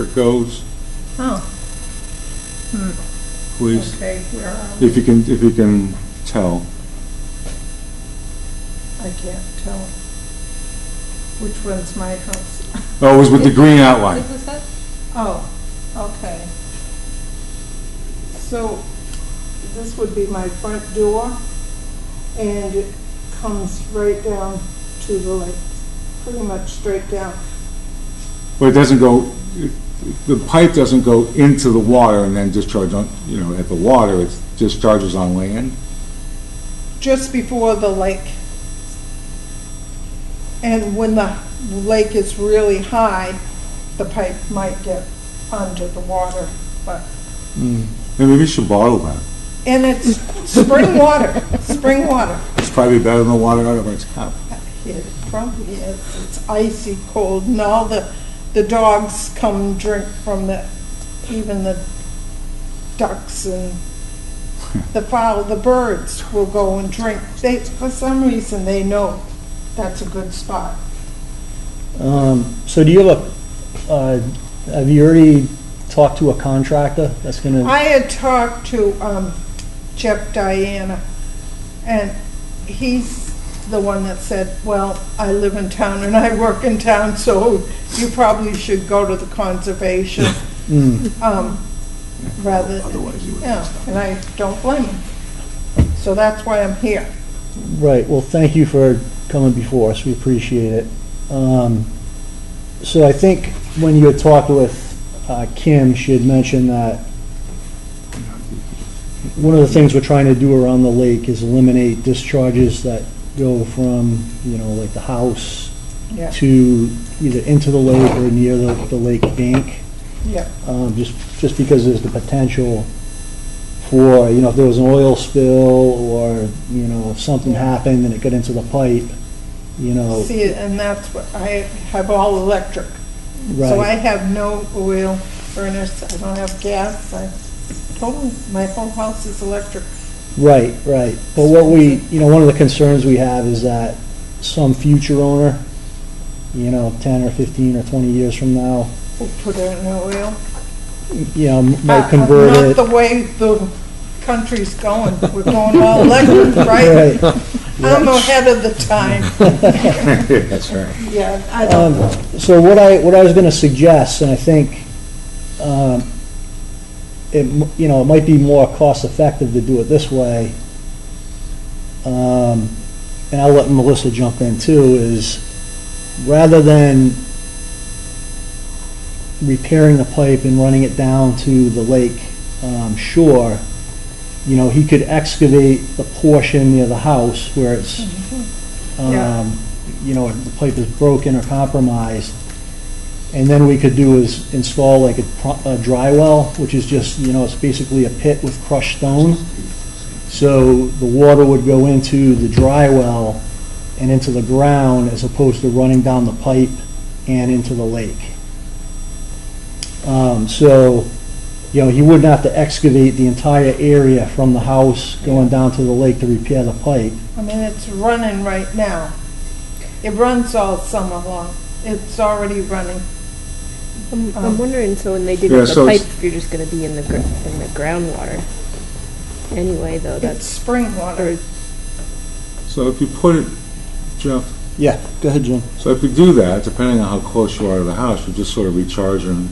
where it goes, Oh. please? Okay, where are we? If you can tell. I can't tell. Which one's my house? Oh, it was with the green outline. Oh, okay. So this would be my front door, and it comes right down to the lake, pretty much straight down. But it doesn't go, the pipe doesn't go into the water and then discharge on, at the water, it discharges on land? Just before the lake. And when the lake is really high, the pipe might get under the water, but. Maybe we should bottle that. And it's spring water, spring water. It's probably better than the water out of our tap. It probably is. It's icy cold, and all the dogs come and drink from even the ducks and the fowl, the birds will go and drink. For some reason, they know that's a good spot. So do you have you already talked to a contractor that's gonna? I had talked to Jeff Diana, and he's the one that said, well, I live in town and I work in town, so you probably should go to the conservation. Rather than, Otherwise you would. and I don't blame him. So that's why I'm here. Right, well, thank you for coming before us, we appreciate it. So I think when you had talked with Kim, she had mentioned that one of the things we're trying to do around the lake is eliminate discharges that go from, like the house Yeah. to either into the lake or near the lake bank. Yeah. Just because there's the potential for, if there was an oil spill or, if something happened and it got into the pipe, See, and that's what, I have all electric. So I right, have no oil furnace, I don't have gas, my whole house is electric. right. But what one of the concerns we have is that some future owner, 10 or 15 or 20 years from now, We'll put in oil. might convert Not it. the way the country's going, we're going all electric, right? Right. I'm ahead of the time. That's right. Yeah, I don't, So what I was going to suggest, and I think it might be more cost effective to do it this way, and I'll let Melissa jump in too, is rather than repairing the pipe and running it down to the lake shore, he could excavate the portion near the house where it's, Yeah. the pipe is broken or compromised. And then we could do is install like a dry well, which is just, it's basically a pit with crushed stone. So the water would go into the dry well and into the ground as opposed to running down the pipe and into the lake. So, you wouldn't have to excavate the entire area from the house going down to the lake to repair the pipe. I mean, it's running right now. It runs all summer long. It's already running. I'm wondering, so when they dig Yeah, up the so pipe, it's- you're just going to be in the groundwater anyway, though. It's That's spring water. So if you put it, Jeff, Yeah, go ahead, Jim. so if you do that, depending on how close you are to the house, you're just sort of recharging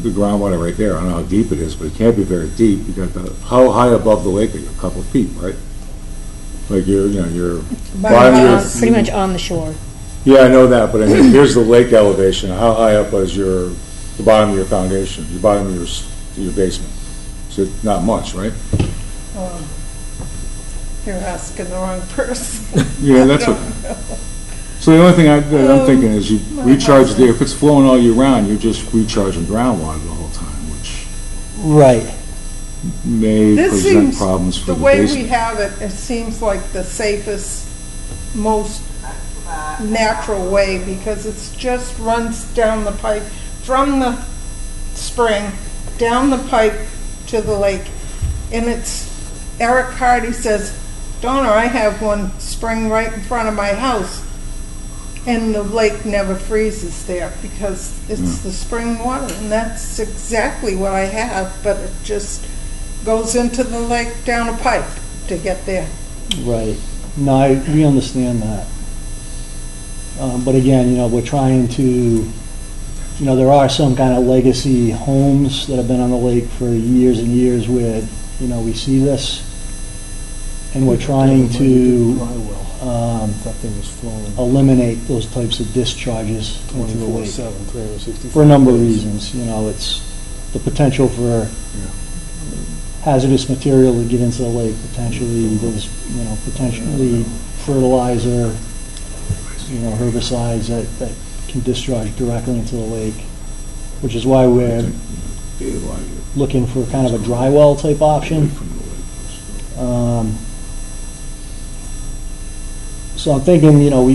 the groundwater right there. I don't know how deep it is, but it can't be very deep. You got how high above the lake are you? A couple of feet, right? Like your My bottom of your, house- Pretty much on the shore. yeah, I know that, but I mean, here's the lake elevation. How high up is the bottom of your foundation, the bottom of your basement? So not much, right? You're asking the wrong person. Yeah, that's what. So the only thing that I'm thinking is you recharge the, if it's flowing all year round, you're just recharging groundwater the whole time, which Right. may This present seems, problems for the the way we basement. have it, it seems like the safest, most natural way, because it's just runs down the pipe from the spring, down the pipe to the lake. And it's, Eric Hardy says, Donna, I have one spring right in front of my house. And the lake never freezes there because it's the spring water, and that's exactly what I have, but it just goes into the lake down a pipe to get there. Right. No, we understand that. But again, you know, we're trying to, you know, there are some kind of legacy homes that have been on the lake for years and years where, you know, we see this. And we're trying to That thing was flowing eliminate those types of discharges into the lake 24/7, 365 for a number of days. reasons. You know, it's the potential for hazardous material to get into the lake, potentially, there's, you know, potentially fertilizer, you know, herbicides that can discharge directly into the lake, which is why we're looking for kind of a dry well type option. So I'm thinking, you know,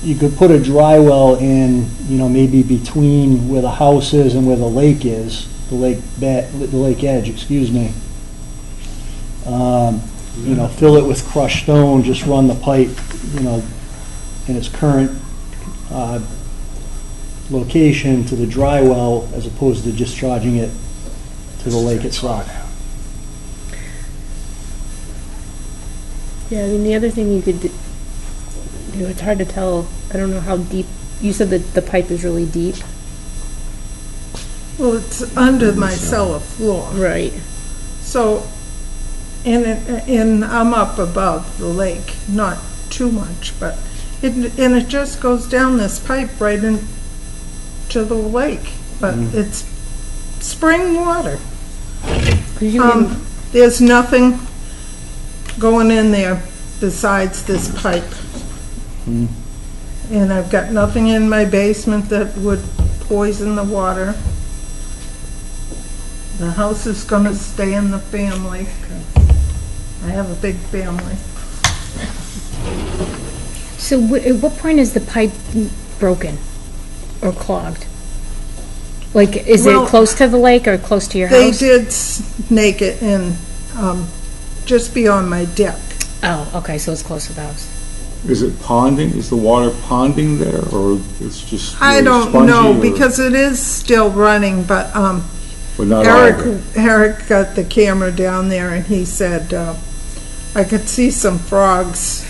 you could put a dry well in, you know, maybe between where the house is and where the lake is, the lake edge, excuse me. You know, fill it with crushed stone, just run the pipe, you know, in its current location to the dry well, as opposed to discharging it to the lake itself. Yeah, I mean, the other thing you could do, you know, it's hard to tell, I don't know how deep, you said that the pipe is really deep. Well, it's under my cellar floor. Right. So, and I'm up above the lake, not too much, but it just goes down this pipe right into the lake. But it's spring water. 'Cause you can, There's nothing going in there besides this pipe. And I've got nothing in my basement that would poison the water. The house is gonna stay in the family, 'cause I have a big family. So at what point is the pipe broken or clogged? Like, is Well, it close to the lake or close to your They house? did snake it in, just beyond my deck. Oh, okay, so it's close to the house. Is it ponding? Is the water ponding there, or it's just I really don't spongy, know, or- because it is still running, but, but not all of it? Eric got the camera down there and he said, I could see some frogs.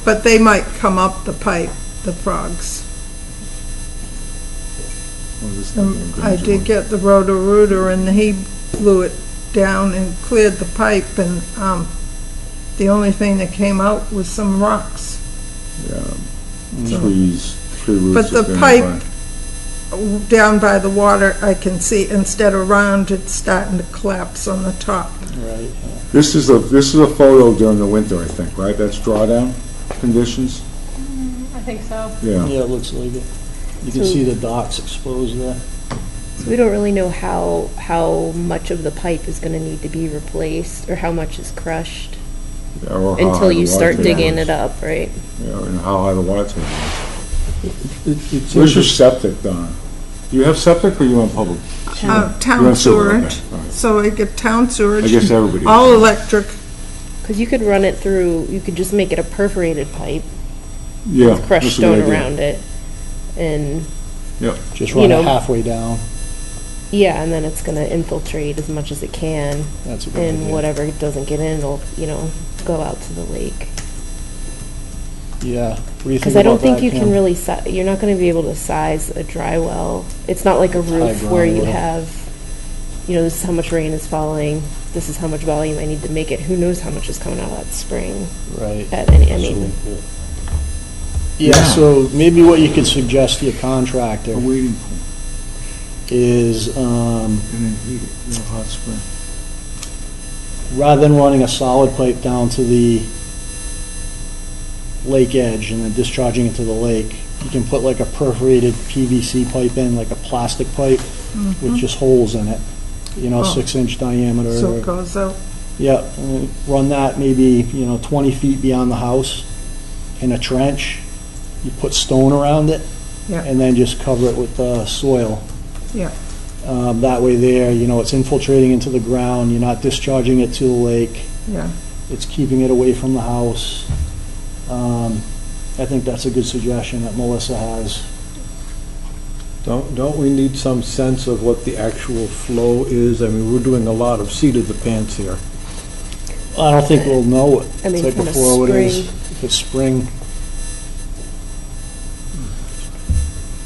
But they might come up the pipe, the frogs. Or is this thinking of I Granger did Wood? get the roto-rooter and he blew it down and cleared the pipe, and the only thing that came out was some rocks. Trees, tree roots. But the have been pipe by- down by the water, I can see, instead of round, it's starting to collapse on the top. Right. This is a photo during the winter, I think, right? That's drawdown conditions? I think so. Yeah. Yeah, it looks like it. You can see the docks exposed there. So we don't really know how much of the pipe is gonna need to be replaced, or how much is crushed, Yeah, or how high until the you water start table digging is. it up, right? Yeah, and how high the water table is. It Where's your septic, Donna? Do you have septic, or you on public? You Town have sewer, sewerage, okay, all right. so I get town sewerage. I guess everybody. All electric, Because you could run it through, you could just make it a perforated pipe, Yeah. crushed that's a good stone idea. around it, and, Yep. Just you run know- it halfway down. yeah, and then it's gonna infiltrate as much as it can, That's a good and idea. whatever doesn't get in, it'll, you know, go out to the lake. Yeah. What do you Because think I don't about think that, you can Kim? really, you're not gonna be able to size a dry well. It's not like a roof where you groundwater. have, you know, this is how much rain is falling, this is how much volume I need to make it, who knows how much is coming out of that spring Right. at any, I mean, Yeah, so maybe what you could suggest to your contractor A waiting pool, is, and then heat it, in a hot spring. rather than running a solid pipe down to the lake edge and then discharging into the lake, you can put like a perforated PVC pipe in, like a plastic pipe with just holes in it, you know, Oh. 6-inch diameter. so it goes out. Yeah, run that maybe, 20 feet beyond the house in a trench. You put stone around it Yeah, and then just cover it with soil. yeah. That way there, it's infiltrating into the ground, you're not discharging it to the lake. Yeah. it's keeping it away from the house. I think that's a good suggestion that Melissa has. Don't we need some sense of what the actual flow is? I mean, we're doing a lot of seat of the pants here. I don't think we'll know it. I mean, It's like kind of before what it is. spring. If it's spring,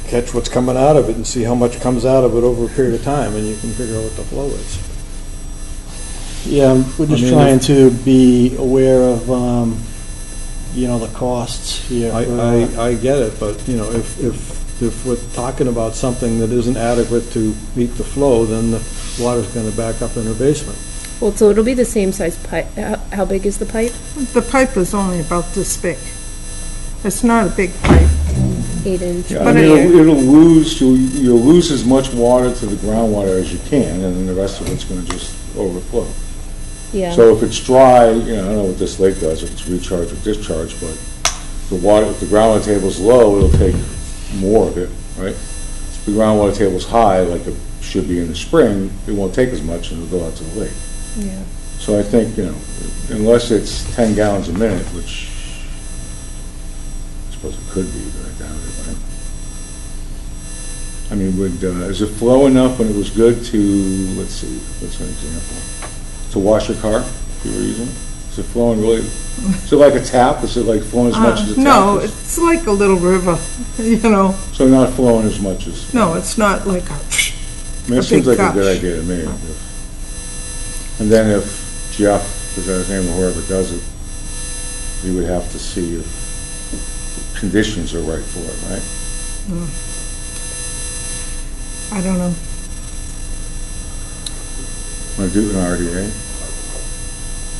Catch what's coming out of it and see how much comes out of it over a period of time, and you can figure out what the flow is. yeah, we're just I mean, trying to be aware of, the costs here. I get it, but, if we're talking about something that isn't adequate to meet the flow, then the water's gonna back up in her basement. Well, so it'll be the same size pipe. How big is the pipe? The pipe is only about this big. It's not a big pipe. 8-inch. Yeah, I But mean, it- it'll lose, you'll lose as much water to the groundwater as you can, and then the rest of it's gonna just overflow. Yeah. So if it's dry, I don't know what this lake does, if it's recharge or discharge, but the water, if the groundwater table's low, it'll take more of it, right? If the groundwater table's high, like it should be in the spring, it won't take as much and it'll go out to the lake. Yeah. So I think, unless it's 10 gallons a minute, which I suppose it could be, but I doubt it, right? I mean, is it flow enough when it was good to, let's see, what's an example? To wash your car, if you were using it? Is it flowing really, is it like a tap? Is it like flowing as much as a tap? No, is? it's like a little river, So not flowing as much as, No, it's not like a, I mean, a it seems big like a good gush. idea to me. And then if Jeff, is that his name, or whoever does it, he would have to see if the conditions are right for it, right? I don't know. Want to do an RDA?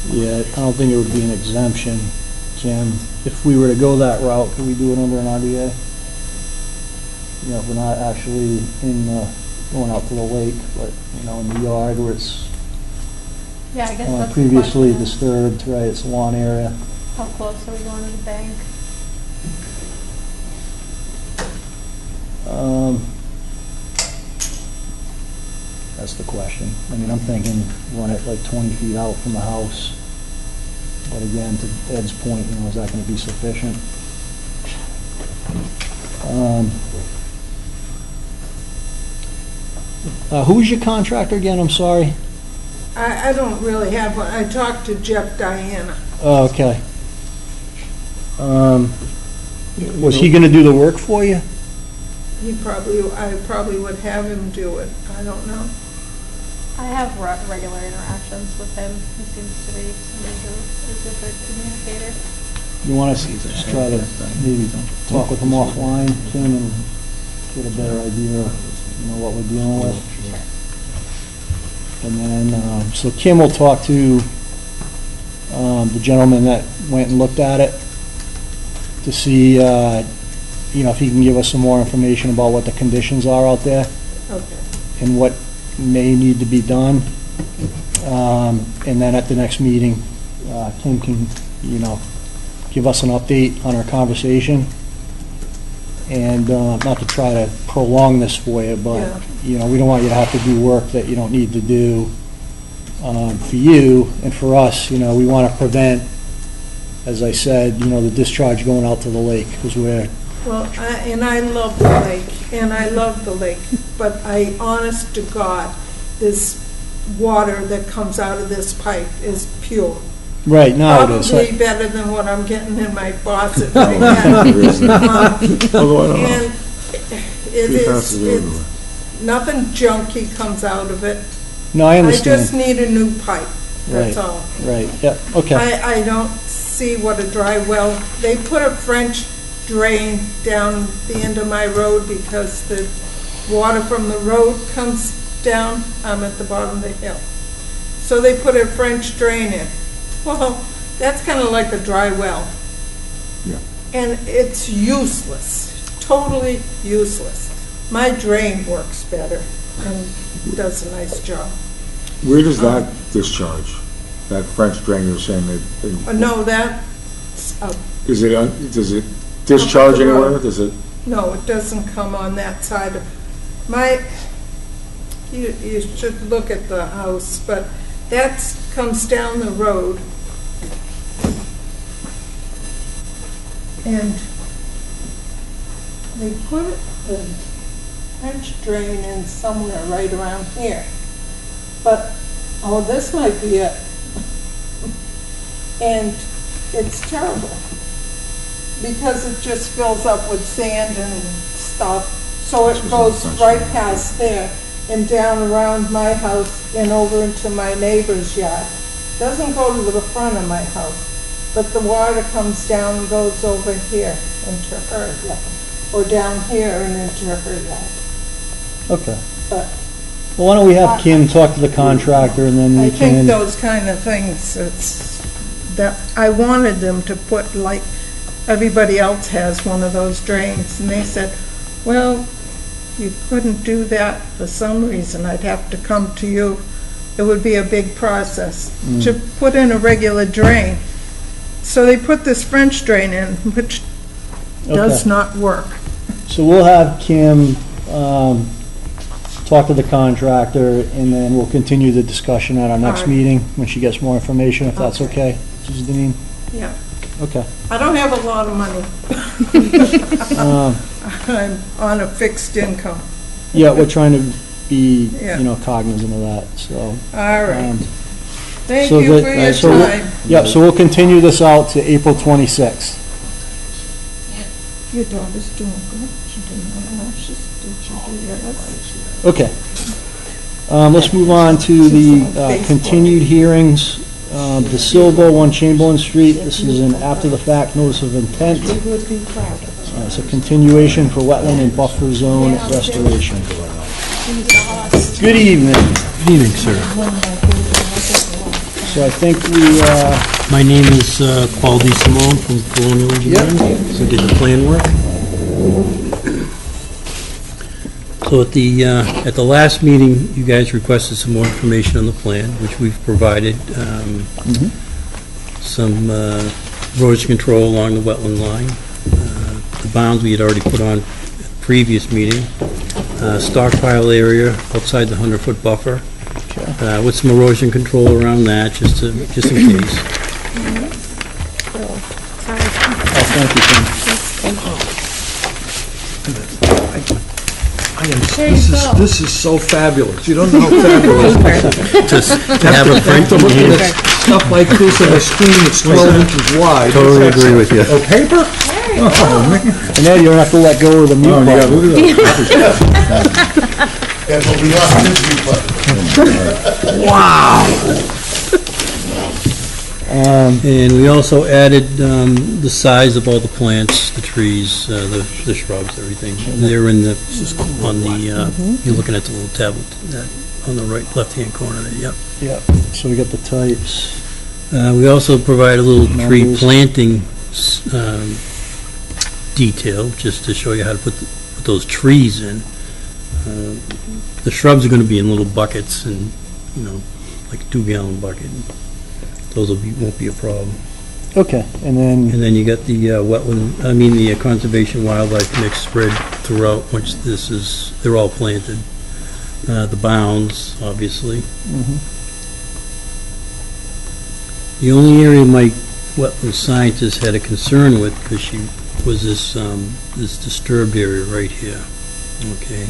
Yeah, I don't think it would be an exemption, Kim. If we were to go that route, could we do it under an RDA? If we're not actually going out to the lake, but, in the yard where it's Yeah, I guess that's the previously question. disturbed, right, it's a lawn area. How close are we going to the bank? That's the question. I mean, I'm thinking run it like 20 feet out from the house. But again, to Ed's point, is that going to be sufficient? Who's your contractor again? I'm sorry. I don't really have one. I talked to Jeff Diana. Oh, okay. Was he going to do the work for you? I probably would have him do it. I don't know. I have regular interactions with him. He seems to be somebody who is a good communicator. You want to just try to maybe talk with him offline, Kim, and get a better idea of, what we're dealing with? And then, so Kim will talk to the gentleman that went and looked at it to see, if he can give us some more information about what the conditions are out there Okay. and what may need to be done. And then at the next meeting, Kim can, give us an update on our conversation. And not to try to prolong this for you, but, we don't want you to have to do work that you don't need to do for you and for us. We want to prevent, as I said, the discharge going out to the lake, because we're, Well, I love the lake, but honest to God, this water that comes out of this pipe is pure. right now it is. Probably better than what I'm getting in my faucet right now. Although I don't know. And it He passes it is, everywhere. nothing junky comes out of it. No, I I just understand. need a new pipe, that's Right. all. Right, yeah, okay. I don't see what a dry well, they put a French drain down the end of my road because the water from the road comes down, I'm at the bottom of the hill. So they put a French drain in. Well, that's kind of like a dry well. Yeah. And it's useless, totally useless. My drain works better and does a nice job. Where does that discharge? That French drain you're saying that? No, that's, Does it discharge Up the road. anywhere? Does it? no, it doesn't come on that side of, you should look at the house, but that comes down the road And they put the French drain in somewhere right around here. But, oh, this might be it. And it's terrible, because it just fills up with sand and stuff. So it goes right past there and down around my house and over into my neighbor's yard. Doesn't go to the front of my house, but the water comes down and goes over here into her yard, or down here and into her yard. Okay. But Well, why don't we have Kim talk to the contractor, and then I we think can, those kind of things, it's, that, I wanted them to put, like, everybody else has one of those drains, and they said, well, you couldn't do that for some reason, I'd have to come to you. It would be a big process to put in a regular drain. So they put this French drain in, which does Okay. not work. so we'll have Kim talk to the contractor, and then we'll continue the discussion at our next All right. meeting, when she gets more information, if that's okay. Mrs. Deneen? Yeah. Okay. I don't have a lot of money. Um, I'm on a fixed income. Yeah, we're trying to be, Yeah. cognizant of that, so. All right. um, Thank so you that- for your so we'll- time. Yep, so we'll continue this out to April 26th. Your daughter's doing good. She didn't know she's, did she do yours? Okay. Let's move on to the continued hearings. De Silva, 1 Chamberlain Street. This is an after-the-fact notice of intent. You would be proud of her. It's a continuation for wetland and buffer zone restoration. Good evening. Good evening, sir. So I think we, My name is Paul D. Simone from Colonial Engineering. We did the plan work. So at the last meeting, you guys requested some more information on the plan, which we've provided. Some erosion control along the wetland line. The bounds we had already put on at the previous meeting. Stockpile area outside the 100-foot buffer. With some erosion control around that, just in case. thank you, Tim. This is so fabulous. You don't know how fabulous this is. Just to have a print To in look hand. at stuff like this on a screen that's 12 inches wide. Totally agree with you. Oh, paper? And then you don't have to let go of the mute button. And we also added the size of all the plants, the trees, the shrubs, everything. They're in the, on the, you're looking at the little tablet on the right, left-hand corner there, yep. Yep, so we got the types. We also provide a little tree Numbers. planting detail, just to show you how to put those trees in. The shrubs are going to be in little buckets and, like a 2-gallon bucket. Those won't be a problem. Okay, and then, And then you got the the conservation wildlife mix spread throughout, once they're all planted. The bounds, obviously. The only area my wetland scientist had a concern with, because she was this disturbed area right here. Okay.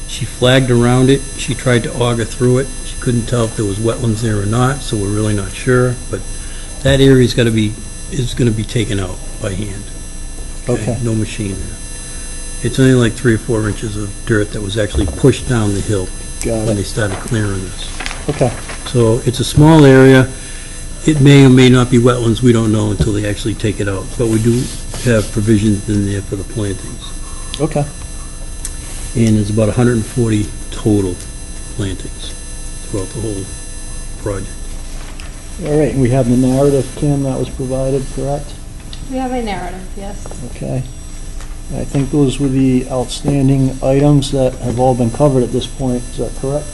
She flagged around it. She tried to auger through it. She couldn't tell if there was wetlands there or not, so we're really not sure. But that area is going to be taken out by hand. Okay. No machine there. It's only like 3 or 4 inches of dirt that was actually pushed down the hill got when they it. started clearing this. Okay, So it's a small area. It may or may not be wetlands. We don't know until they actually take it out. But we do have provisions in there for the plantings. okay. And there's about 140 total plantings throughout the whole project. All right, and we have the narrative, Kim, that was provided, correct? We have a narrative, yes. Okay. I think those were the outstanding items that have all been covered at this point. Is that correct,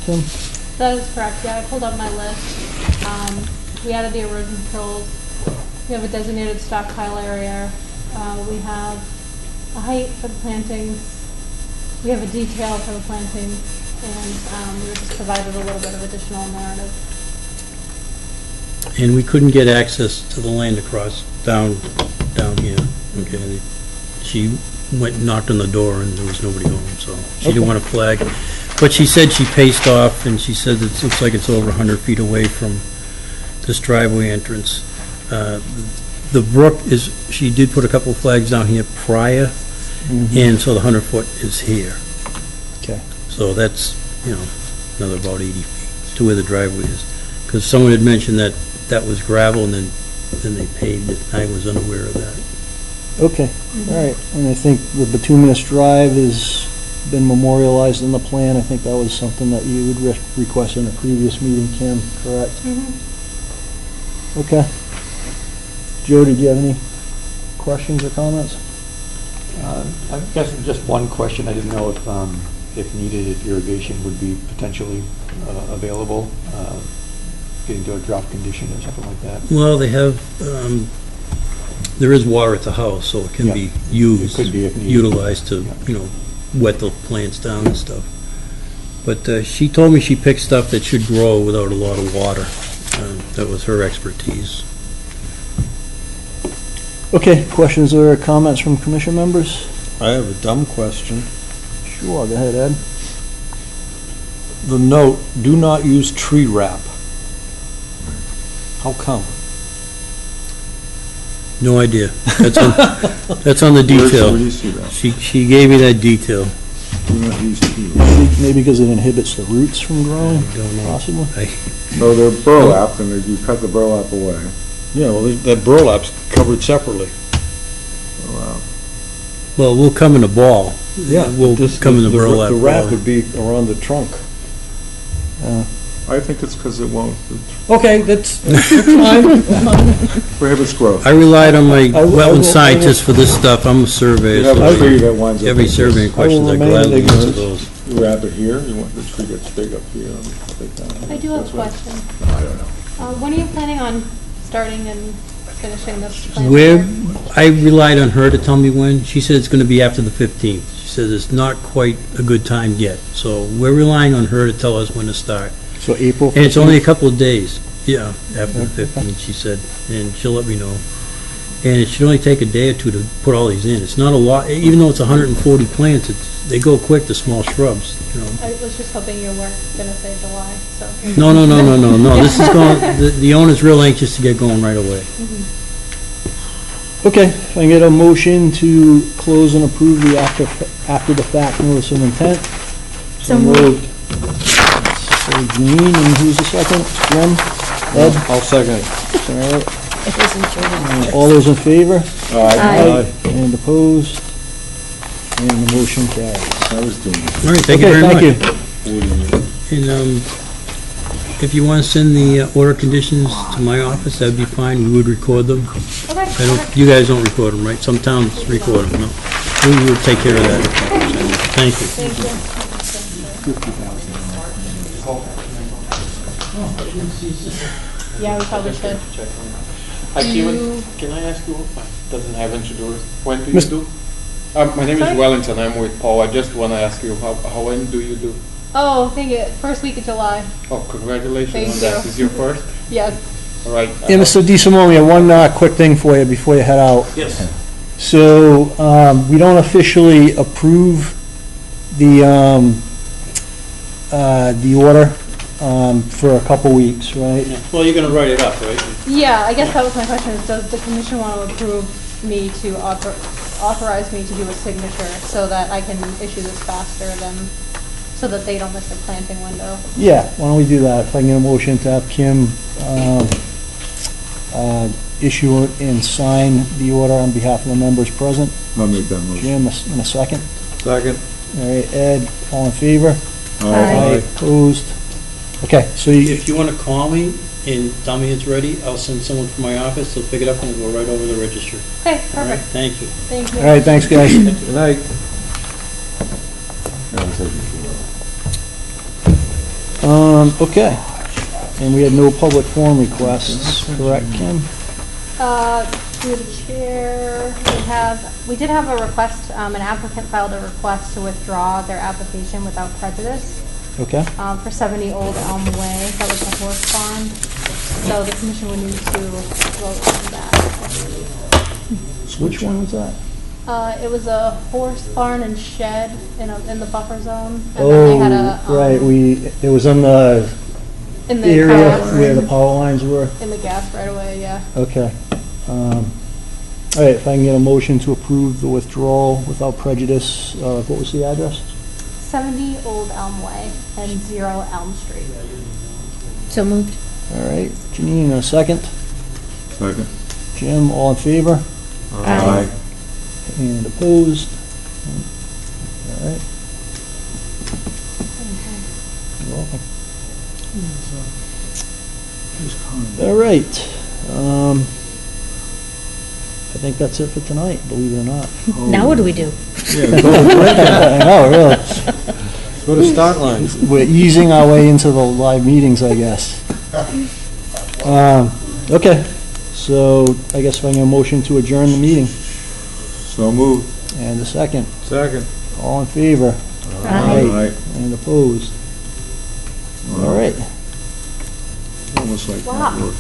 Kim? That is correct, yeah, I pulled up my list. We added the erosion controls. We have a designated stockpile area. We have a height for the plantings. We have a detail for the plantings, and we were just provided a little bit of additional narrative. And we couldn't get access to the land across, down down here, okay? She went and knocked on the door and there was nobody home, so she didn't want to flag. But she said she paced off and she said it looks like it's over 100 feet away from this driveway entrance. The brook is, she did put a couple of flags down here prior, and so the 100-foot is here. Okay. So that's, another about 80 feet to where the driveway is. Because someone had mentioned that that was gravel and then they paved it. I was unaware of that. Okay, all right. And I think the bituminous drive has been memorialized in the plan. I think that was something that you would request in a previous meeting, Kim, correct? Okay. Joe, did you have any questions or comments? I guess just one question. I didn't know if needed, if irrigation would be potentially available, getting to a drop condition or something like that. Well, they have, there is water at the house, so it can Yeah. be used, It could be if needed. utilized to, Yeah. wet the plants down and stuff. But she told me she picked stuff that should grow without a lot of water. That was her expertise. Okay, questions or comments from commission members? I have a dumb question. Sure, go ahead, Ed. The note, do not use tree wrap. How come? No idea. That's on, that's on the Where do detail. you see that? She gave me that detail. Do not use trees. Maybe because it inhibits the roots from growing, I don't know. possibly? So they're burlapped, and you cut the burlap away. Yeah, well, that burlap's covered separately. Well, we'll come in a ball. We'll This- come in the burlap The wrap ball. would be around the trunk. I think it's because it won't, it Okay, that's fine. prohibits growth. I relied on my I will- wetland scientist for this stuff. I'm a surveyor. You have so a tree that winds up. Every like surveying this. questions, I remain gladly answer ignorant. those. You wrap it here, you want the tree gets big up here. Like that. I do have a That's right. question. I don't know. When are you planning on starting and finishing this plan? Where, I relied on her to tell me when. She said it's going to be after the 15th. She says it's not quite a good time yet. So we're relying on her to tell us when to start. So April 15th? And it's only a couple of days, yeah, after the 15th, she said, and she'll let me know. And it should only take a day or two to put all these in. It's not a lot, even though it's 140 plants, they go quick, the small shrubs, I was just hoping you weren't gonna say July, so. No, this is going, the owner's real anxious to get going right away. Okay, if I can get a motion to close and approve the after-the-fact notice of intent. So moved. So Jean, and who's the second? Jim? Ed? I'll second it. All right. It isn't true. All those in favor? Aye. And opposed? And the motion carries. I was doing it. All right, thank you Okay, very much. thank you. And if you want to send the order conditions to my office, that'd be fine, we would record them. Okay, I don't, you guys don't record them, right? Some towns record them, no? We will take care of that. Thank you. thank you. Yeah, we probably should. Hi, Kevin. Can I ask you, doesn't have anything to do with, when do you do? My name Sorry? is Wellington, I'm with Paul. I just want to ask you, when do you do? Oh, thank you. First week of July. Oh, congratulations Thank on that. you. This is your first? Yes. All right. Yeah, Mr. DeSimone, we have one quick thing for you before you head out. Yes. So, we don't officially approve the order for a couple weeks, right? Well, you're gonna write it up, right? Yeah, I guess that was my question, is does the commission want to approve me to authorize me to do a signature so that I can issue this faster than, so that they don't miss their planting window? Yeah, why don't we do that? If I can get a motion to have Kim issue it and sign the order on behalf of the members present. I'll make that motion. Jim, in a second. Second. All right, Ed, all in favor? Aye. Opposed? Okay, so you, If you wanna call me and tell me it's ready, I'll send someone from my office, they'll pick it up and it'll go right over the registry. Okay, All right, perfect. thank you. Thank you. all right, thanks, guys. Good night. Okay. And we had no public forum requests, correct, Kim? Through the chair, we did have a request, an applicant filed a request to withdraw their application without prejudice Okay. for 70 Old Elm Way. That was the horse farm. So the commission would need to vote on that. Which one was that? It was a horse barn and shed in the buffer zone. And then they had a, Oh, right, it was on the in the area gas- where the power lines were? in the gas right away, yeah. Okay. All right, if I can get a motion to approve the withdrawal without prejudice, what was the address? 70 Old Elm Way and 0 Elm Street. So moved. All right, Janine, a second. Second. Jim, all in favor? Aye. And opposed? All right. You're welcome. All right. I think that's it for tonight, believe it or not. Now what do we do? I know, really. Go to start lines. We're easing our way into the live meetings, I guess. Okay, so I guess if I can get a motion to adjourn the meeting, So moved. and a second. Second. All in favor? Aye. And opposed? All right. Almost like Wow. that worked.